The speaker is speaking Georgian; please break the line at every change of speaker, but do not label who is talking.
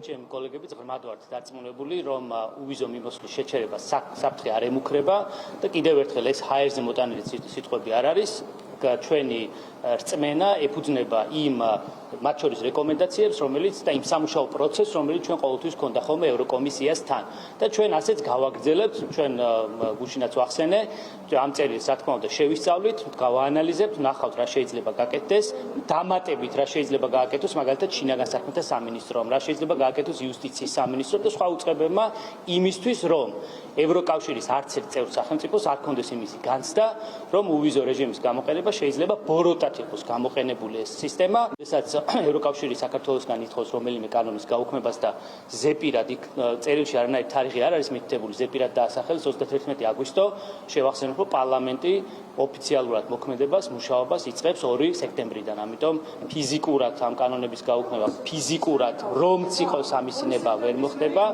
ჩემი კოლეგები ღრმად ვართ დარწმუნებული, რომ უვიზო მიმოსვლის შეჩერება საფრთხე არ ემუქრება და კიდევ ერთხელ ეს ჰაერზე მოტანილი სიტყვები არ არის. ჩვენი რწმენა ეფუძნება იმ მათ შორის რეკომენდაციებს, რომელიც და იმ სამუშაო პროცესს, რომელიც ჩვენ ყოველთვის გვქონდა ხოლმე ევროკომისიასთან. და ჩვენ ასეც გავაგრძელებთ, ჩვენ გუშინაც ვახსენე, ამ წერილს რა თქმა უნდა შევისწავლით, გავაანალიზებთ, ვნახავთ რა შეიძლება გაკეთდეს, დამატებით რა შეიძლება გააკეთოს, მაგალითად შინაგან საქმეთა სამინისტრომ, რა შეიძლება გააკეთოს იუსტიციის სამინისტრომ და სხვა უწყებებმა იმისთვის, რომ ევროკავშირის არც ერთ წევრ სახელმწიფოს არ ქონდეს იმისი განცდა, რომ უვიზო რეჟიმის გამოყენება შეიძლება ბოროტად იყოს გამოყენებული ეს სისტემა, რასაც ევროკავშირი საქართველოსგან ითხოვს რომელიმე კანონის გაუქმებას და ზეპირად იქ წერილში არანაირი თარიღი არ არის მითითებული, ზეპირად დაასახელეს 31 აგვისტო, შევახსენებ, რომ პარლამენტი ოფიციალურად მოქმედებას, მუშაობას იწყებს 2 სექტემბრიდან, ამიტომ ფიზიკურად ამ კანონების გაუქმება, ფიზიკურად რომც იყოს ამისი ნება ვერ მოხდება.